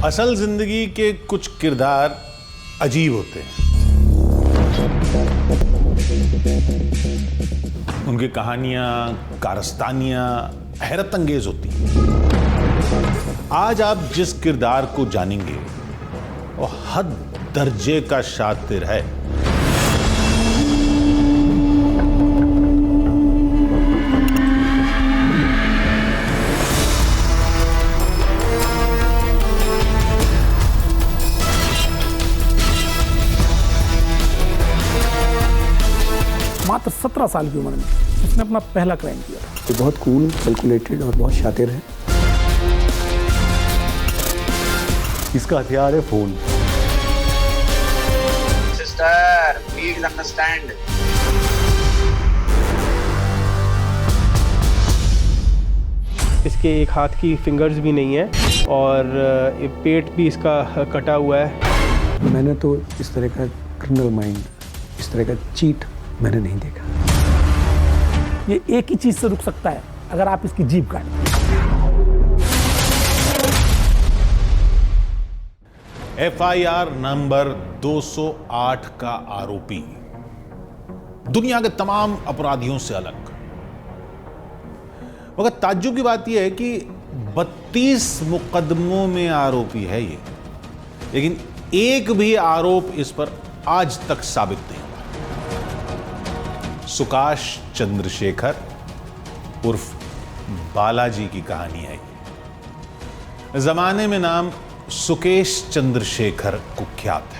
असल जिंदगी के कुछ किरदार अजीब होते हैं। उनकी कहानियां, कारस्तानियां हैरत अंगेज होती हैं। आज आप जिस किरदार को जानेंगे वो हद दर्जे का शातिर है। मात्र 17 साल की उम्र में उसने अपना पहला क्राइम किया। ये बहुत कूल, कैलकुलेटेड और बहुत शातिर है। इसका हथियार है फोन। Sister, please understand. इसके एक हाथ की फिंगर्स भी नहीं है और पेट भी इसका कटा हुआ है। मैंने तो इस तरह का क्रिमिनल माइंड, इस तरह का चीट मैंने नहीं देखा। ये एक ही चीज से रुक सकता है, अगर आप इसकी जीभ काटें। FIR नंबर 208 का आरोपी दुनिया के तमाम अपराधियों से अलग। मगर ताज्जुब की बात यह है कि 32 मुकदमों में आरोपी है ये, लेकिन एक भी आरोप इस पर आज तक साबित नहीं हुआ। सुकाश चंद्रशेखर उर्फ बालाजी की कहानी है ये। जमाने में नाम सुकेश चंद्रशेखर कुख्यात है।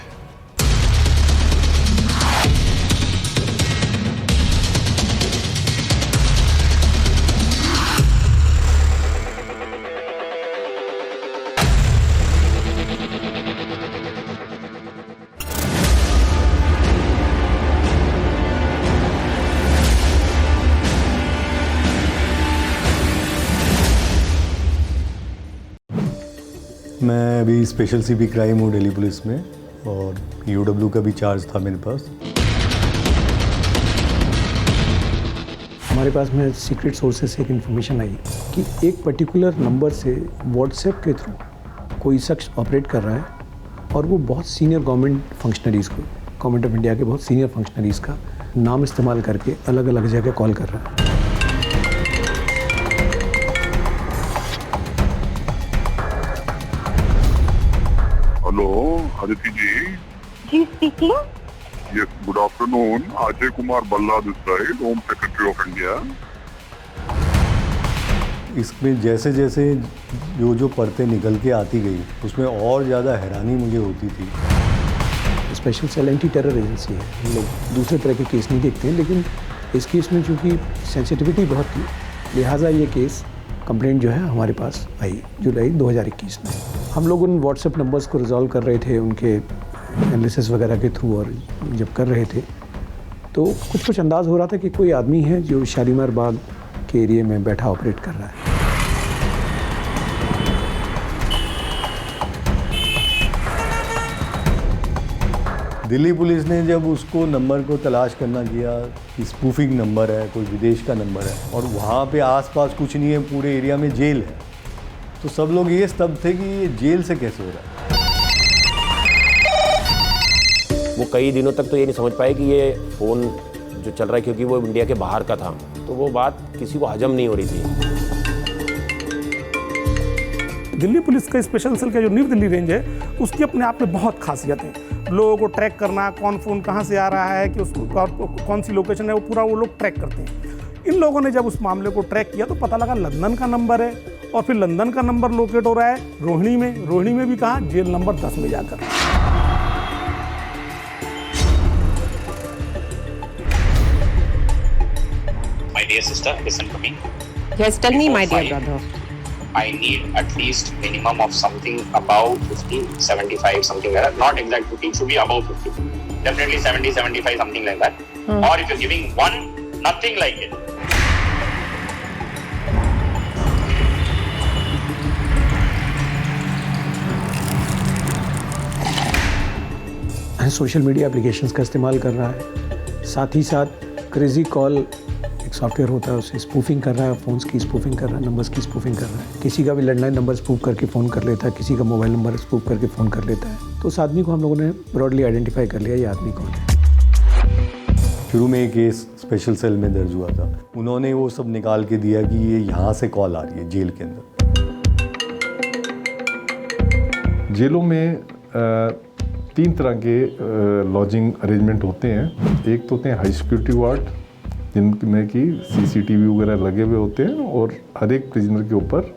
मैं अभी स्पेशल सीपी क्राइम हूँ दिल्ली पुलिस में, और UW का भी चार्ज था मेरे पास। हमारे पास में सीक्रेट सोर्सेज से एक इन्फॉर्मेशन आई कि एक पर्टिकुलर नंबर से व्हाट्सएप के थ्रू कोई शख्स ऑपरेट कर रहा है और वो बहुत सीनियर गवर्नमेंट फंक्शनरीज़ को, गवर्नमेंट ऑफ इंडिया के बहुत सीनियर फंक्शनरीज़ का नाम इस्तेमाल करके अलग अलग जगह कॉल कर रहा है। Hello Aditi ji. Ji speaking. Yes, good afternoon. Ajay Kumar Balla this side, home secretary of India. इसमें जैसे जैसे जो परतें निकल के आती गई, उसमें और ज़्यादा हैरानी मुझे होती थी। Special cell anti terror agency है। हम लोग दूसरे तरह के केस नहीं देखते हैं, लेकिन इस केस में चूँकि सेंसिटिविटी बहुत थी, लिहाजा ये केस कंप्लेंट जो है हमारे पास आई जुलाई 2021 में। हम लोग उन व्हाट्सएप नंबर्स को रिजॉल्व कर रहे थे उनके एनालिसिस वगैरह के थ्रू, और जब कर रहे थे तो कुछ अंदाज़ हो रहा था कि कोई आदमी है जो शालीमार बाग के एरिया में बैठा ऑपरेट कर रहा है। दिल्ली पुलिस ने जब उसको नंबर को तलाश करना किया कि स्पूफिंग नंबर है, कोई विदेश का नंबर है, और वहाँ पे आसपास कुछ नहीं है, पूरे एरिया में जेल है, तो सब लोग ये स्तब्ध थे कि ये जेल से कैसे हो रहा है। वो कई दिनों तक तो ये नहीं समझ पाए कि ये फ़ोन जो चल रहा है, क्योंकि वो इंडिया के बाहर का था, तो वो बात किसी को हजम नहीं हो रही थी। दिल्ली पुलिस का स्पेशल सेल का जो न्यू दिल्ली रेंज है, उसकी अपने आप में बहुत खासियत है। लोगों को ट्रैक करना, कौन फ़ोन कहाँ से आ रहा है, कि उसको कौन सी लोकेशन है, वो पूरा वो लोग ट्रैक करते हैं। इन लोगों ने जब उस मामले को ट्रैक किया तो पता लगा लंदन का नंबर है, और फिर लंदन का नंबर लोकेट हो रहा है रोहिणी में भी कहा जेल नंबर 10 में जाकर। My dear sister, listen to me. Yes, tell me, my dear Before brother. I need at least minimum of something above 50, 75, something like that. Not exact 50, it should be above 50. Definitely 70, 75, something like that. Or if you're giving one, nothing like it. Social media applications का इस्तेमाल कर रहा है, साथ ही साथ crazy call एक software होता है, उसे स्पूफिंग कर रहा है, फ़ोन्स की स्पूफिंग कर रहा है, नंबर्स की स्पूफिंग कर रहा है। किसी का भी लैंडलाइन नंबर स्पूफ करके फ़ोन कर लेता है, किसी का मोबाइल नंबर स्पूफ करके फ़ोन कर लेता है। तो उस आदमी को हम लोगों ने ब्रॉडली आइडेंटिफाई कर लिया, ये आदमी कौन है। शुरू में एक केस स्पेशल सेल में दर्ज हुआ था, उन्होंने वो सब निकाल के दिया कि ये यहाँ से कॉल आ रही है जेल के अंदर। जेलों में 3 तरह के लॉजिंग अरेंजमेंट होते हैं। एक तो होते हैं हाई सिक्योरिटी वार्ड, जिनमें कि सीसीटीवी वगैरह लगे हुए होते हैं और हर एक प्रिजनर के ऊपर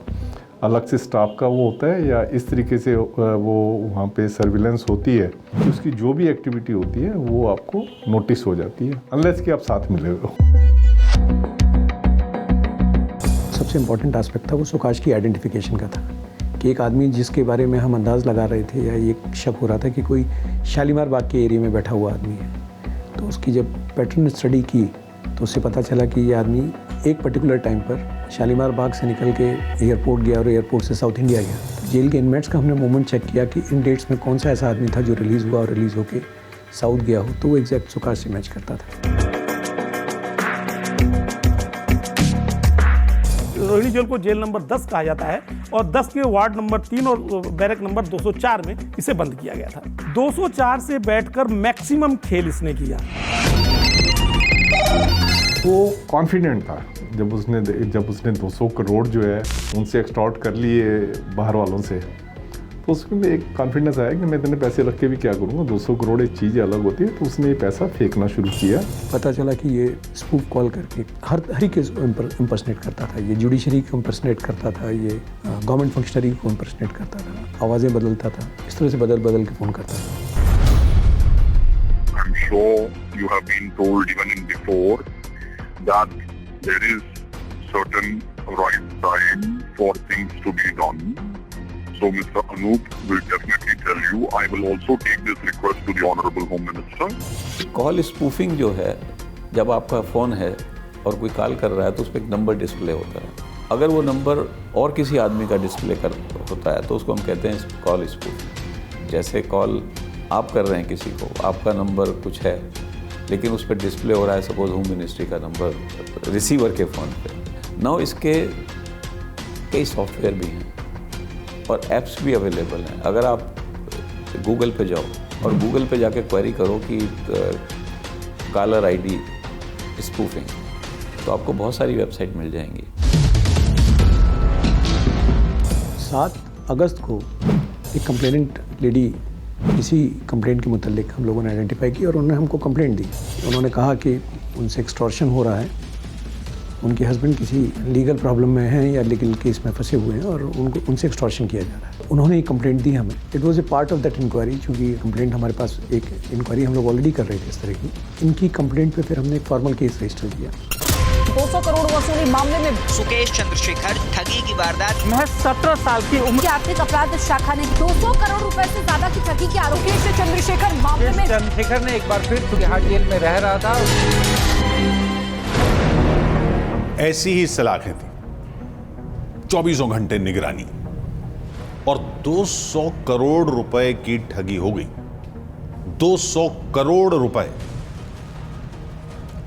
अलग से स्टाफ का वो होता है, या इस तरीके से वो वहाँ पे सर्विलेंस होती है कि उसकी जो भी एक्टिविटी होती है वो आपको नोटिस हो जाती है, अनलेस कि आप साथ मिले हुए हो। सबसे इम्पोर्टेंट एस्पेक्ट था वो सुकाश की आइडेंटिफिकेशन का था कि एक आदमी जिसके बारे में हम अंदाज़ लगा रहे थे या ये शक हो रहा था कि कोई शालीमार बाग के एरिया में बैठा हुआ आदमी है, तो उसकी जब पैटर्न स्टडी की तो उससे पता चला कि ये आदमी एक पर्टिकुलर टाइम पर शालीमार बाग से निकल के एयरपोर्ट गया और एयरपोर्ट से साउथ इंडिया गया। तो जेल के इनमेट्स का हमने मोमेंट चेक किया कि इन डेट्स में कौन सा ऐसा आदमी था जो रिलीज़ हुआ और रिलीज़ होके साउथ गया हो, तो वो एग्जैक्ट सुकाश से मैच करता था। रोहिणी जेल को जेल नंबर 10 कहा जाता है और 10 के वार्ड नंबर 3 और बैरक नंबर 204 में इसे बंद किया गया था। 204 से बैठकर मैक्सिमम खेल इसने किया। वो कॉन्फिडेंट था जब उसने 200 करोड़ जो है उनसे एक्सटॉर्ट कर लिए बाहर वालों से, तो उसमें एक कॉन्फिडेंस आया कि मैं इतने पैसे रख के भी क्या करूँगा, 200 करोड़ एक चीज़ अलग होती है। तो उसने ये पैसा फेंकना शुरू किया। पता चला कि ये स्पूफ कॉल करके हर के इम्पर्सनेट करता था, ये जुडिशरी को इम्पर्सनेट करता था, ये गवर्नमेंट फंक्शनरी को इम्पर्सनेट करता था, आवाज़ें बदलता था, इस तरह से बदल के फ़ोन करता था। I'm sure you have been told even in before that there is certain right time for things to be done. So Mr. Anup will definitely tell you. I will also take this request to the Honorable Home Minister. Call spoofing जो है, जब आपका phone है और कोई call कर रहा है तो उस पर एक नंबर डिस्प्ले होता है। अगर वो नंबर और किसी आदमी का डिस्प्ले होता है तो उसको हम कहते हैं कॉल स्पूफिंग। जैसे कॉल आप कर रहे हैं किसी को, आपका नंबर कुछ है लेकिन उस पर डिस्प्ले हो रहा है सपोज होम मिनिस्ट्री का नंबर रिसीवर के फ़ोन पे। नाउ इसके कई सॉफ्टवेयर भी हैं और ऐप्स भी अवेलेबल हैं। अगर आप गूगल पे जाओ और गूगल पे जाके क्वेरी करो कि कॉलर आईडी स्पूफिंग, तो आपको बहुत सारी वेबसाइट मिल जाएंगी। 7 अगस्त को एक कंप्लेनेंट लेडी इसी कंप्लेंट के मुतालिक हम लोगों ने आइडेंटिफाई की और उन्होंने हमको कंप्लेंट दी। उन्होंने कहा कि उनसे एक्सटॉर्शन हो रहा है, उनके हस्बैंड किसी लीगल प्रॉब्लम में हैं या लीगल केस में फंसे हुए हैं और उनसे एक्सटॉर्शन किया जा रहा है। उन्होंने एक कंप्लेंट दी हमें। It was a part of that inquiry, क्योंकि कंप्लेंट हमारे पास एक इंक्वायरी हम लोग ऑलरेडी कर रहे थे इस तरह की। इनकी कंप्लेंट पे फिर हमने एक फॉर्मल केस रजिस्टर किया। 200 करोड़ वसूली मामले में सुकेश चंद्रशेखर ठगी की वारदात महज 17 साल की उम्र की आर्थिक अपराध शाखा ने 200 करोड़ रुपए से ज्यादा की ठगी के आरोपी चंद्रशेखर मामले में चंद्रशेखर ने एक बार फिर तिहाड़ जेल में रह रहा था। ऐसी ही सलाखें थी, 24 घंटे निगरानी और 200 करोड़ रुपए की ठगी हो गई। 200 करोड़ रुपए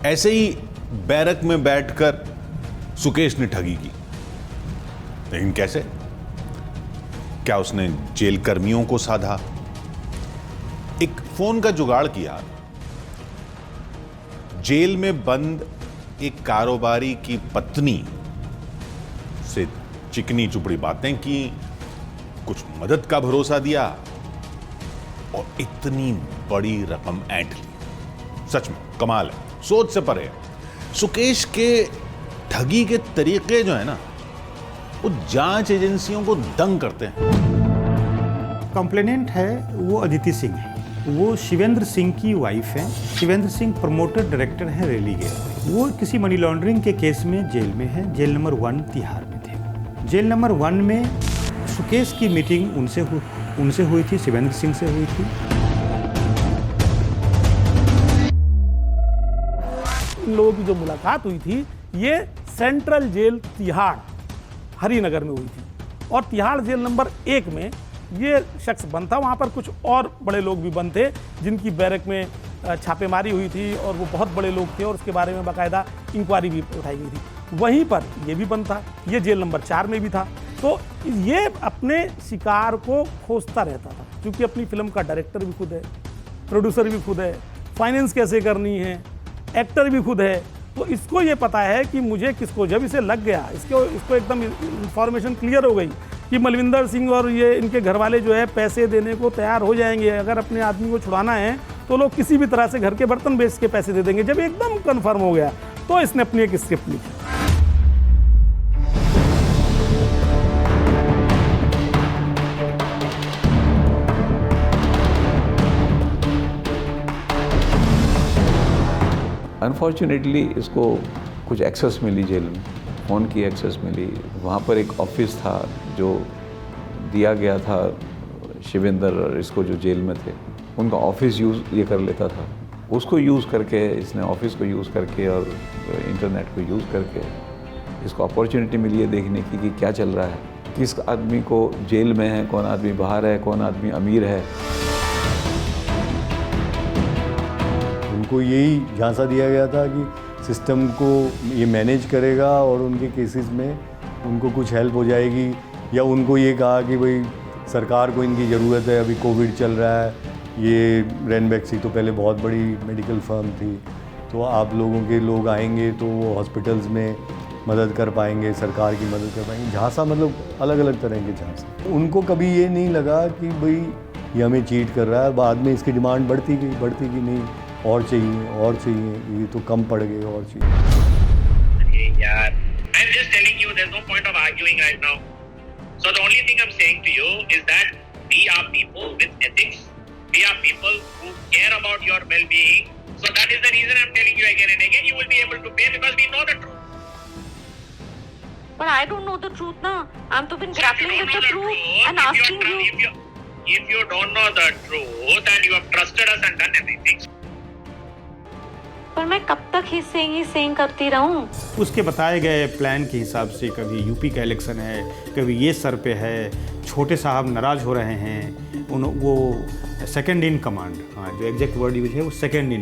ऐसे ही बैरक में बैठकर सुकेश ने ठगी की। लेकिन कैसे? क्या उसने जेल कर्मियों को साधा, एक फोन का जुगाड़ किया, जेल में बंद एक कारोबारी की पत्नी से चिकनी चुपड़ी बातें की, कुछ मदद का भरोसा दिया और इतनी बड़ी रकम ऐंठ ली। सच में कमाल है, सोच से परे है। सुकेश के ठगी के तरीके जो है ना, वो जांच एजेंसियों को दंग करते हैं। कंप्लेनेंट है वो अदिति सिंह है, वो शिवेंद्र सिंह की वाइफ है। शिवेंद्र सिंह प्रमोटर डायरेक्टर है रेली गेट। वो किसी मनी लॉन्ड्रिंग के केस में जेल में है, जेल नंबर 1 तिहाड़ में थे। जेल नंबर 1 में सुकेश की मीटिंग उनसे हुई थी, शिवेंद्र सिंह से हुई थी। इन लोगों की जो मुलाकात हुई थी ये सेंट्रल जेल तिहाड़ हरिनगर में हुई थी और तिहाड़ जेल नंबर 1 में ये शख्स बंद था। वहाँ पर कुछ और बड़े लोग भी बंद थे जिनकी बैरक में छापेमारी हुई थी और वो बहुत बड़े लोग थे और उसके बारे में बाकायदा इंक्वायरी भी उठाई गई थी। वहीं पर ये भी बंद था, ये जेल नंबर 4 में भी था। तो ये अपने शिकार को खोजता रहता था, क्योंकि अपनी फिल्म का डायरेक्टर भी खुद है, प्रोड्यूसर भी खुद है, फाइनेंस कैसे करनी है, एक्टर भी खुद है। तो इसको ये पता है कि मुझे किसको, जब इसे लग गया, इसको एकदम इंफॉर्मेशन क्लियर हो गई कि मलविंदर सिंह और ये इनके घर वाले जो है पैसे देने को तैयार हो जाएंगे, अगर अपने आदमी को छुड़ाना है तो लोग किसी भी तरह से घर के बर्तन बेच के पैसे दे देंगे। जब एकदम कन्फर्म हो गया तो इसने अपनी एक स्क्रिप्ट लिखी। अनफॉर्चुनेटली इसको कुछ एक्सेस मिली जेल में, फ़ोन की एक्सेस मिली। वहाँ पर एक ऑफिस था जो दिया गया था शिवेंद्र और इसको जो जेल में थे, उनका ऑफिस यूज़ ये कर लेता था। उसको यूज़ करके इसने ऑफिस को यूज़ करके और इंटरनेट को यूज़ करके इसको अपॉर्चुनिटी मिली है देखने की कि क्या चल रहा है, किस आदमी को जेल में है, कौन आदमी बाहर है, कौन आदमी अमीर है। उनको यही झांसा दिया गया था कि सिस्टम को ये मैनेज करेगा और उनके केसेस में उनको कुछ हेल्प हो जाएगी, या उनको ये कहा कि भाई सरकार को इनकी ज़रूरत है, अभी कोविड चल रहा है, ये रेनबैक्सी तो पहले बहुत बड़ी मेडिकल फर्म थी, तो आप लोगों के लोग आएंगे तो वो हॉस्पिटल्स में मदद कर पाएंगे, सरकार की मदद कर पाएंगे। झांसा मतलब अलग अलग तरह के झांसा। उनको कभी ये नहीं लगा कि भाई ये हमें चीट कर रहा है। बाद में इसकी डिमांड बढ़ती गई नहीं, और चाहिए, ये तो कम पड़ गए, और चाहिए। यार, I'm just telling you, there's no point of arguing right now. So the only thing I'm saying to you is that we are people with ethics. We are people who care about your well-being. So that is the reason I'm telling you again and again, you will be able to pay because we know the truth. But I don't know the truth now. I'm to been grappling with the truth and asking you. If you don't know the truth and you have trusted us and done everything. पर मैं कब तक ही सेंग करती रहूं? उसके बताए गए plan के हिसाब से कभी यूपी का इलेक्शन है, कभी ये सर पे है, छोटे साहब नाराज हो रहे हैं, वो सेकंड इन कमांड, हाँ जो एग्जैक्ट वर्ड यूज है वो सेकंड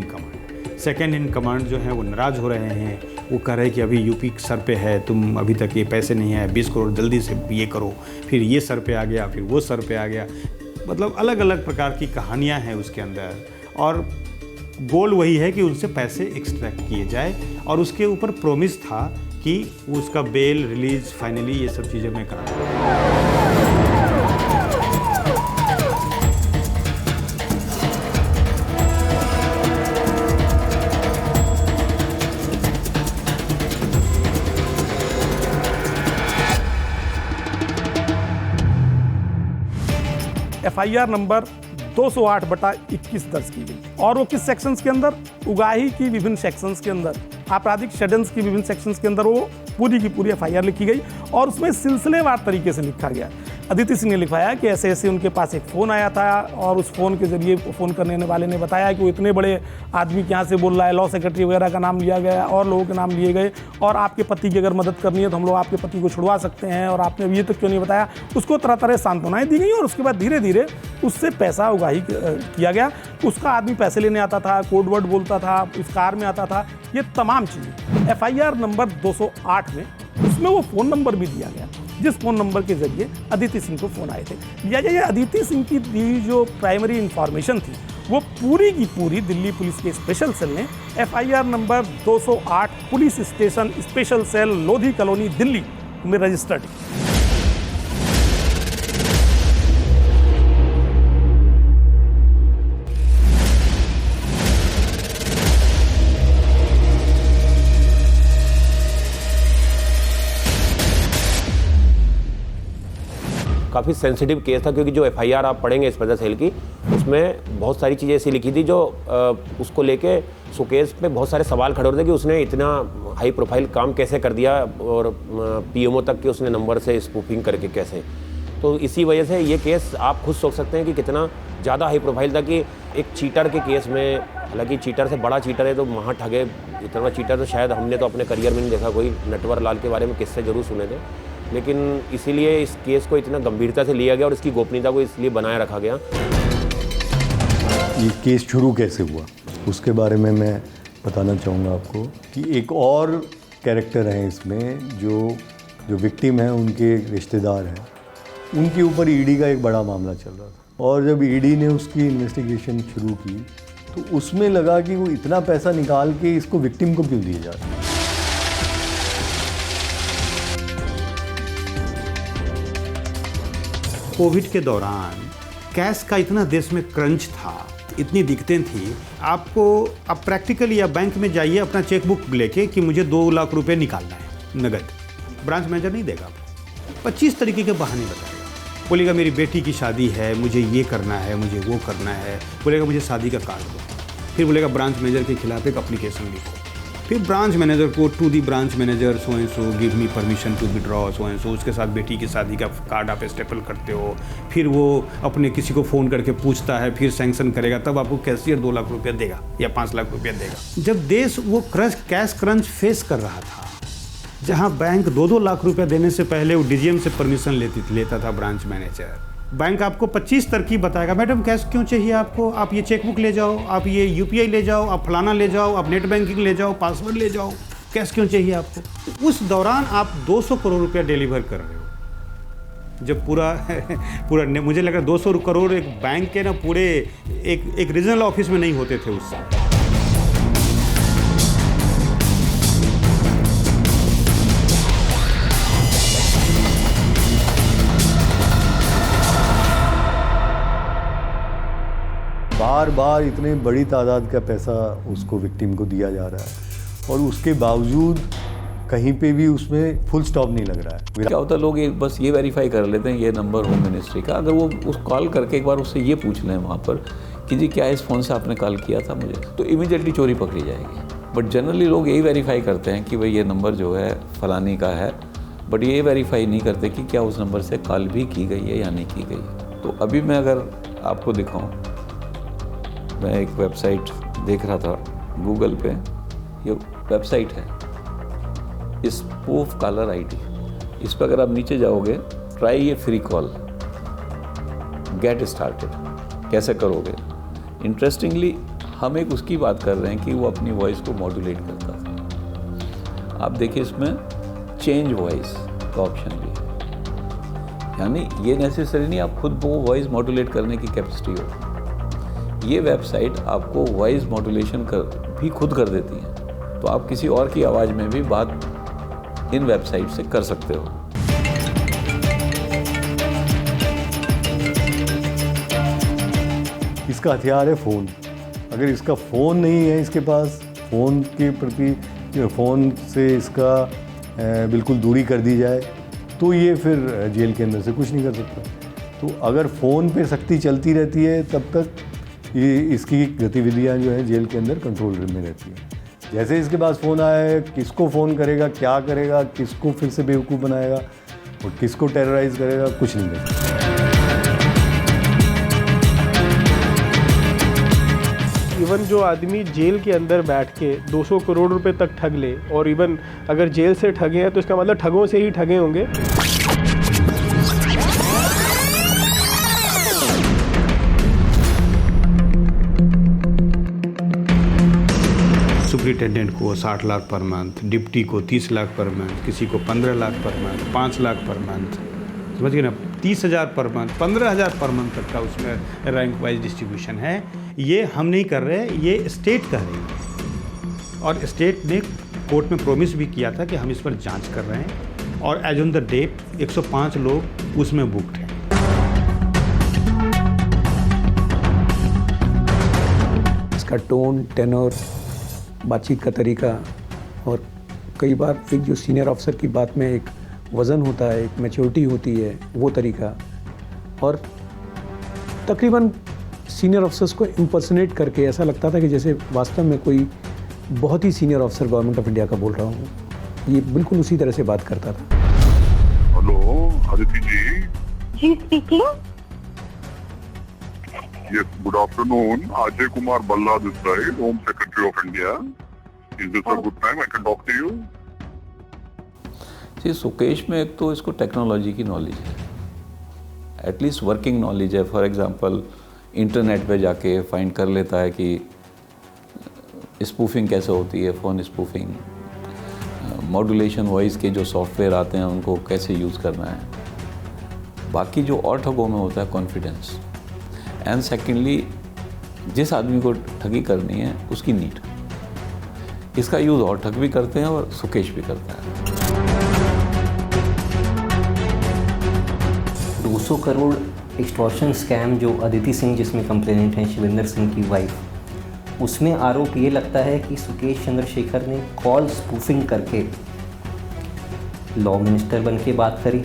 इन कमांड जो है वो नाराज हो रहे हैं। वो कह रहे हैं कि अभी यूपी सर पे है, तुम अभी तक ये पैसे नहीं है, 20 करोड़ जल्दी से ये करो, फिर ये सर पे आ गया, फिर वो सर पे आ गया। मतलब अलग अलग प्रकार की कहानियाँ हैं उसके अंदर, और गोल वही है कि उनसे पैसे एक्सट्रैक्ट किए जाए, और उसके ऊपर प्रॉमिस था कि उसका बेल रिलीज फाइनली ये सब चीज़ें मैं कराऊंगा। FIR नंबर 208/21 दर्ज की गई, और वो किस सेक्शंस के अंदर? उगाही की विभिन्न सेक्शंस के अंदर, आपराधिक षड्यंत्र की विभिन्न सेक्शंस के अंदर वो पूरी की पूरी FIR लिखी गई, और उसमें सिलसिलेवार तरीके से लिखा गया। अदिति सिंह ने लिखवाया कि ऐसे ऐसे उनके पास एक फ़ोन आया था, और उस फ़ोन के ज़रिए फ़ोन करने वाले ने बताया कि वो इतने बड़े आदमी के यहाँ से बोल रहा है, लॉ सेक्रेटरी वगैरह का नाम लिया गया और लोगों के नाम लिए गए, और आपके पति की अगर मदद करनी है तो हम लोग आपके पति को छुड़वा सकते हैं, और आपने अभी तक क्यों नहीं बताया। उसको तरह तरह सांत्वनाएँ दी गई, और उसके बाद धीरे धीरे उससे पैसा उगाही किया गया। उसका आदमी पैसे लेने आता था, कोड वर्ड बोलता था, इस कार में आता था, ये तमाम चीज़ें। FIR नंबर 208 में उसमें वो फ़ोन नंबर भी दिया गया, जिस फ़ोन नंबर के जरिए अदिति सिंह को फ़ोन आए थे। ये अदिति सिंह की दी जो प्राइमरी इंफॉर्मेशन थी, वो पूरी की पूरी दिल्ली पुलिस के स्पेशल सेल ने FIR number 208 police station special cell Lodhi colony Delhi में रजिस्टर्ड। काफ़ी सेंसिटिव केस था, क्योंकि जो FIR आप पढ़ेंगे स्पेशल सेल की, उसमें बहुत सारी चीज़ें ऐसी लिखी थी जो उसको लेके सुकेश पे बहुत सारे सवाल खड़े होते थे कि उसने इतना हाई प्रोफाइल काम कैसे कर दिया, और PMO तक के उसने नंबर से स्पूफिंग करके कैसे। तो इसी वजह से ये केस आप खुद सोच सकते हैं कि कितना ज़्यादा हाई प्रोफाइल था, कि एक चीटर के केस में, हालांकि चीटर से बड़ा चीटर है तो वहाँ ठगे, इतना बड़ा चीटर तो शायद हमने तो अपने करियर में नहीं देखा। कोई नटवर लाल के बारे में किस्से जरूर सुने थे, लेकिन इसीलिए इस केस को इतना गंभीरता से लिया गया और इसकी गोपनीयता को इसलिए बनाए रखा गया। ये केस शुरू कैसे हुआ? उसके बारे में मैं बताना चाहूँगा आपको कि एक और कैरेक्टर हैं इसमें जो विक्टिम हैं, उनके रिश्तेदार हैं, उनके ऊपर ईडी का एक बड़ा मामला चल रहा था। और जब ईडी ने उसकी इन्वेस्टिगेशन शुरू की तो उसमें लगा कि वो इतना पैसा निकाल के इसको विक्टिम को क्यों दिया जा रहा है। कोविड के दौरान कैश का इतना देश में क्रंच था, इतनी दिक्कतें थी, आपको अब प्रैक्टिकली या बैंक में जाइए अपना चेकबुक लेके कि मुझे 2 लाख रुपए निकालना है नगद, ब्रांच मैनेजर नहीं देगा आपको। 25 तरीके के बहाने बताएगा, बोलेगा मेरी बेटी की शादी है, मुझे ये करना है, मुझे वो करना है, बोलेगा मुझे शादी का कार्ड दो, फिर बोलेगा ब्रांच मैनेजर के खिलाफ एक एप्लीकेशन लिखो, फिर ब्रांच मैनेजर को to the branch manager so and so give me permission to withdraw so and so, उसके साथ बेटी की शादी का कार्ड आप स्टेपल करते हो, फिर वो अपने किसी को फ़ोन करके पूछता है, फिर सैंक्शन करेगा, तब आपको कैशियर 2 लाख रुपया देगा या 5 लाख रुपया देगा। जब देश वो कैश क्रंच फेस कर रहा था, जहाँ बैंक 2-2 लाख रुपया देने से पहले वो डीजीएम से परमिशन लेता था ब्रांच मैनेजर, बैंक आपको 25 तरकीब बताएगा, मैडम कैश क्यों चाहिए आपको, आप ये चेकबुक ले जाओ, आप ये यूपीआई ले जाओ, आप फलाना ले जाओ, आप नेट बैंकिंग ले जाओ, पासवर्ड ले जाओ, कैश क्यों चाहिए आपको। उस दौरान आप 200 करोड़ रुपया डिलीवर कर रहे हो। जब पूरा मुझे लग रहा है 200 करोड़ एक बैंक के ना पूरे एक रीजनल ऑफिस में नहीं होते थे उस समय। बार बार इतने बड़ी तादाद का पैसा उसको विक्टिम को दिया जा रहा है और उसके बावजूद कहीं पे भी उसमें फुल स्टॉप नहीं लग रहा है। क्या होता है, लोग बस ये वेरीफाई कर लेते हैं ये नंबर होम मिनिस्ट्री का, अगर वो उस कॉल करके एक बार उससे ये पूछ लें वहाँ पर कि जी क्या इस फ़ोन से आपने कॉल किया था मुझे, तो इमीडिएटली चोरी पकड़ी जाएगी। बट जनरली लोग यही वेरीफाई करते हैं कि भाई ये नंबर जो है फलानी का है, बट ये वेरीफाई नहीं करते कि क्या उस नंबर से कॉल भी की गई है या नहीं की गई। तो अभी मैं अगर आपको दिखाऊँ, मैं एक वेबसाइट देख रहा था गूगल पे, ये वेबसाइट है स्पूफ कॉलर आईडी, इस पर अगर आप नीचे जाओगे, ट्राई ये फ्री कॉल, गेट स्टार्टेड, कैसे करोगे। इंटरेस्टिंगली हम एक उसकी बात कर रहे हैं कि वो अपनी वॉइस को मॉड्यूलेट करता था। आप देखिए इसमें चेंज वॉइस का ऑप्शन भी है, यानी ये नेसेसरी नहीं आप खुद वो वॉइस मॉड्यूलेट करने की कैपेसिटी हो। ये वेबसाइट आपको वॉइस मॉड्यूलेशन भी खुद कर देती है, तो आप किसी और की आवाज़ में भी बात इन वेबसाइट से कर सकते हो। इसका हथियार है फ़ोन। अगर इसका फ़ोन नहीं है इसके पास, फ़ोन के प्रति फ़ोन से इसका बिल्कुल दूरी कर दी जाए, तो ये फिर जेल के अंदर से कुछ नहीं कर सकता। तो अगर फ़ोन पे सख्ती चलती रहती है तब तक ये इसकी गतिविधियां जो है जेल के अंदर कंट्रोल में रहती है। जैसे इसके पास फ़ोन आया है, किसको फ़ोन करेगा, क्या करेगा, किसको फिर से बेवकूफ़ बनाएगा और किसको टेरराइज़ करेगा, कुछ नहीं कर सकता। इवन जो आदमी जेल के अंदर बैठ के 200 करोड़ रुपए तक ठग ले, और इवन अगर जेल से ठगे हैं तो इसका मतलब ठगों से ही ठगे होंगे। सुपरिटेंडेंट को 60 लाख पर मंथ, डिप्टी को 30 लाख पर मंथ, किसी को 15 lakh per month, 5 lakh per month, समझिए ना, 30,000 पर मंथ, 15,000 पर मंथ तक का उसमें रैंक वाइज डिस्ट्रीब्यूशन है। ये हम नहीं कर रहे, ये स्टेट कर रही है और स्टेट ने कोर्ट में प्रॉमिस भी किया था कि हम इस पर जांच कर रहे हैं और एज ऑन द डेट 105 लोग उसमें बुक्ड हैं। इसका टोन, टेनर, बातचीत का तरीका, और कई बार एक जो सीनियर ऑफिसर की बात में एक वज़न होता है, एक मैच्योरिटी होती है, वो तरीका, और तकरीबन सीनियर ऑफिसर्स को इम्पर्सनेट करके ऐसा लगता था कि जैसे वास्तव में कोई बहुत ही senior officer government of India का बोल रहा हूँ। ये बिल्कुल उसी तरह से बात करता था। Hello Aditi ji. Ji speaking. Yes, good afternoon. Ajay Kumar Balla this side, Home Secretary of India. Is this a good time I can talk to you? जी, सुकेश में एक तो इसको टेक्नोलॉजी की नॉलेज है, एटलीस्ट वर्किंग नॉलेज है। फॉर एग्जांपल इंटरनेट पे जाके find कर लेता है कि स्पूफिंग कैसे होती है, फ़ोन स्पूफिंग, मॉड्यूलेशन वॉइस के जो सॉफ्टवेयर आते हैं उनको कैसे यूज़ करना है। बाकी जो और ठगों में होता है कॉन्फिडेंस, एंड सेकेंडली जिस आदमी को ठगी करनी है उसकी नीड। इसका यूज़ और ठग भी करते हैं और सुकेश भी करता है। 200 करोड़ एक्सटॉर्शन स्कैम जो अदिति सिंह जिसमें कंप्लेनेंट हैं, शिवेंद्र सिंह की वाइफ, उसमें आरोप ये लगता है कि सुकेश चंद्रशेखर ने कॉल स्पूफिंग करके लॉ मिनिस्टर बन के बात करी,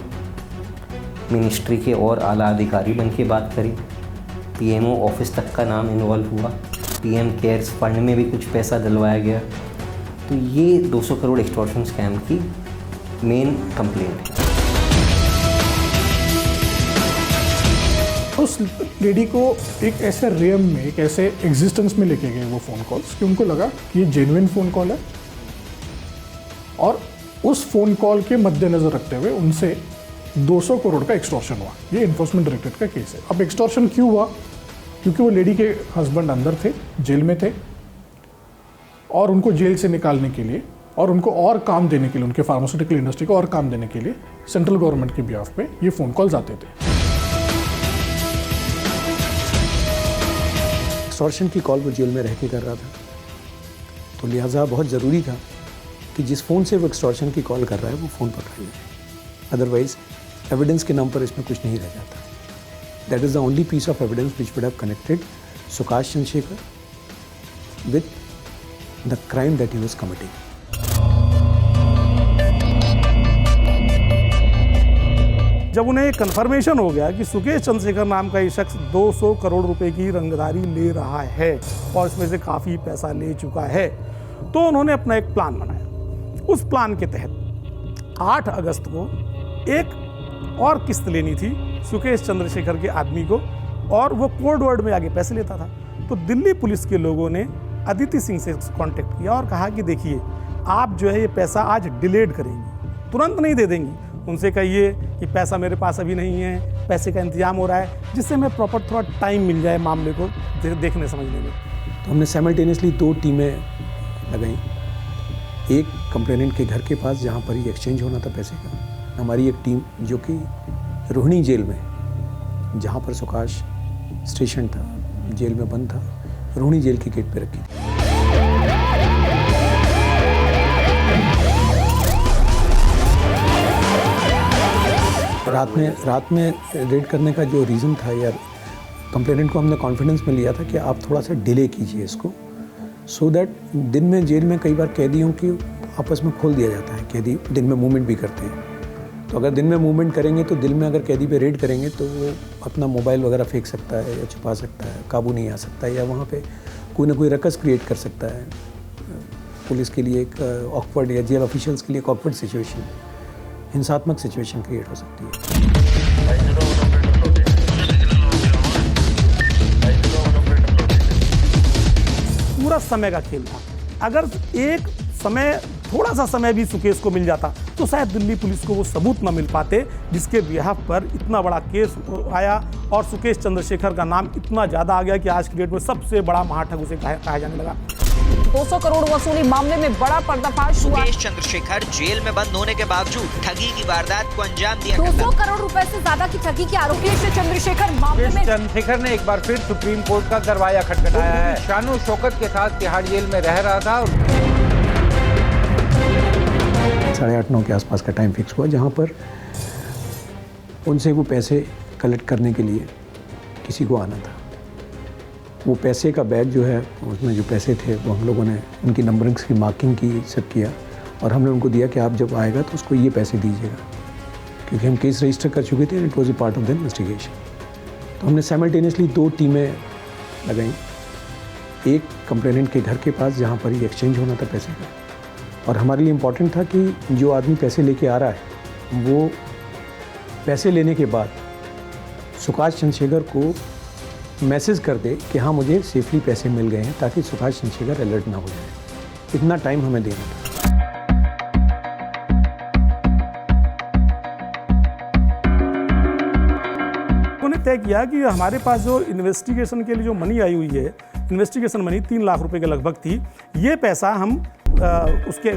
मिनिस्ट्री के और आला अधिकारी बन के बात करी, पीएमओ ऑफिस तक का नाम इन्वॉल्व हुआ, पीएम केयर्स फंड में भी कुछ पैसा डलवाया गया। तो ये 200 करोड़ एक्सटॉर्शन स्कैम की मेन कंप्लेंट है। उस लेडी को एक ऐसे रियम में, एक ऐसे एग्जिस्टेंस में लेके गए वो फ़ोन कॉल्स कि उनको लगा कि ये जेन्युइन फ़ोन कॉल है, और उस फ़ोन कॉल के मद्देनज़र रखते हुए उनसे 200 करोड़ का एक्सटॉर्शन हुआ। ये इन्फोर्समेंट डायरेक्टरेट का केस है। अब एक्सटॉर्शन क्यों हुआ? क्योंकि वो लेडी के हस्बैंड अंदर थे, जेल में थे, और उनको जेल से निकालने के लिए और उनको और काम देने के लिए, उनके फार्मास्यूटिकल इंडस्ट्री को और काम देने के लिए सेंट्रल गवर्नमेंट के बिहाफ पे ये फ़ोन कॉल्स आते थे। एक्सटॉर्शन की कॉल वो जेल में रह के कर रहा था, तो लिहाजा बहुत ज़रूरी था कि जिस फ़ोन से वो एक्सटॉर्शन की कॉल कर रहा है वो फ़ोन पकड़ा जाए, अदरवाइज़ एविडेंस के नाम पर इसमें कुछ नहीं रह जाता। That is the only piece of evidence which would have connected Sukash Chandrashekhar with the crime that he was committing. जब उन्हें ये कन्फर्मेशन हो गया कि सुकेश चंद्रशेखर नाम का ये शख्स 200 करोड़ रुपए की रंगदारी ले रहा है और इसमें से काफ़ी पैसा ले चुका है, तो उन्होंने अपना एक प्लान बनाया। उस प्लान के तहत 8 अगस्त को एक और किस्त लेनी थी सुकेश चंद्रशेखर के आदमी को, और वो कोड वर्ड में आगे पैसे लेता था। तो दिल्ली पुलिस के लोगों ने अदिति सिंह से कांटेक्ट किया और कहा कि देखिए, आप जो है ये पैसा आज डिलेड करेंगी, तुरंत नहीं दे देंगी। उनसे कहिए कि पैसा मेरे पास अभी नहीं है, पैसे का इंतजाम हो रहा है, जिससे हमें प्रॉपर थोड़ा टाइम मिल जाए मामले को देखने समझने में। तो हमने साइमल्टेनियसली 2 टीमें लगाई। एक कंप्लेनेंट के घर के पास जहाँ पर ही एक्सचेंज होना था पैसे का, हमारी एक टीम जो कि रोहिणी जेल में, जहाँ पर सुकाश स्टेशन था, जेल में बंद था, रोहिणी जेल के गेट पे रखी थी। रात में रेड करने का जो रीज़न था, यार कंप्लेनेंट को हमने कॉन्फिडेंस में लिया था कि आप थोड़ा सा डिले कीजिए इसको, सो दैट दिन में जेल में कई बार कैदियों की आपस में खोल दिया जाता है, कैदी दिन में मूवमेंट भी करते हैं। तो अगर दिन में मूवमेंट करेंगे तो दिल में अगर कैदी पे रेड करेंगे तो वो अपना मोबाइल वगैरह फेंक सकता है या छुपा सकता है, काबू नहीं आ सकता है, या वहाँ पे कोई ना कोई रकस क्रिएट कर सकता है। पुलिस के लिए एक ऑकवर्ड, या जेल ऑफिशियल्स के लिए एक ऑकवर्ड सिचुएशन, हिंसात्मक सिचुएशन क्रिएट हो सकती है। पूरा समय का खेल था। अगर एक समय, थोड़ा सा समय भी सुकेश को मिल जाता तो शायद दिल्ली पुलिस को वो सबूत न मिल पाते जिसके बिहाफ पर इतना बड़ा केस आया और सुकेश चंद्रशेखर का नाम इतना ज़्यादा आ गया कि आज की डेट में सबसे बड़ा महाठग उसे कहा जाने लगा। 200 करोड़ वसूली मामले में बड़ा पर्दाफाश हुआ। सुकेश चंद्रशेखर जेल में बंद होने के बावजूद ठगी की वारदात को अंजाम दिया। 200 करोड़ रुपए से ज्यादा की ठगी के आरोपी से चंद्रशेखर मामले में चंद्रशेखर ने एक बार फिर सुप्रीम कोर्ट का दरवाजा खटखटाया है। शानो शौकत के साथ तिहाड़ जेल में रह रहा था। 8:30-9 के आसपास का टाइम फिक्स हुआ, जहाँ पर उनसे वो पैसे कलेक्ट करने के लिए किसी को आना था। वो पैसे का बैग जो है, उसमें जो पैसे थे वो हम लोगों ने उनकी नंबरिंग्स की मार्किंग की, सब किया, और हमने उनको दिया कि आप जब आएगा तो उसको ये पैसे दीजिएगा, क्योंकि हम केस रजिस्टर कर चुके थे। It was a part of the investigation. तो हमने साइमल्टेनियसली 2 टीमें लगाई। एक कंप्लेनेंट के घर के पास जहाँ पर ही एक्सचेंज होना था पैसे का, और हमारे लिए इम्पॉर्टेंट था कि जो आदमी पैसे लेके आ रहा है वो पैसे लेने के बाद सुकाश चंद्रशेखर को मैसेज कर दे कि हाँ मुझे सेफली पैसे मिल गए हैं, ताकि सुकाश चंद्रशेखर अलर्ट ना हो जाए। इतना टाइम हमें देना था। उन्होंने तय किया कि हमारे पास जो इन्वेस्टिगेशन के लिए जो मनी आई हुई है, इन्वेस्टिगेशन मनी 3 लाख रुपए के लगभग थी। ये पैसा हम उसके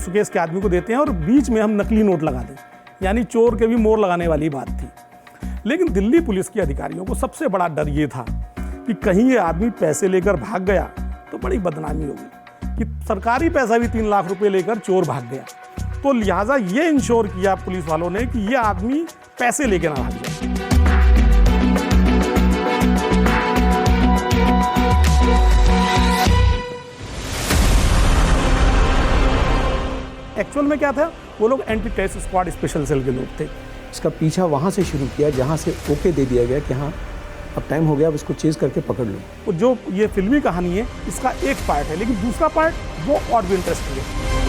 सुकेश के आदमी को देते हैं और बीच में हम नकली नोट लगा दें, यानी चोर के भी मोहर लगाने वाली बात थी। लेकिन दिल्ली पुलिस के अधिकारियों को सबसे बड़ा डर ये था कि कहीं ये आदमी पैसे लेकर भाग गया तो बड़ी बदनामी होगी, कि सरकारी पैसा भी 3 लाख रुपए लेकर चोर भाग गया। तो लिहाजा ये इंश्योर किया पुलिस वालों ने कि ये आदमी पैसे लेके ना भाग जाए। एक्चुअल में क्या था, वो लोग anti terrorist squad special cell के लोग थे। इसका पीछा वहाँ से शुरू किया जहाँ से ओके दे दिया गया कि हाँ अब टाइम हो गया, अब इसको चेज करके पकड़ लो। तो जो ये फिल्मी कहानी है इसका एक पार्ट है, लेकिन दूसरा पार्ट वो और भी इंटरेस्टिंग है।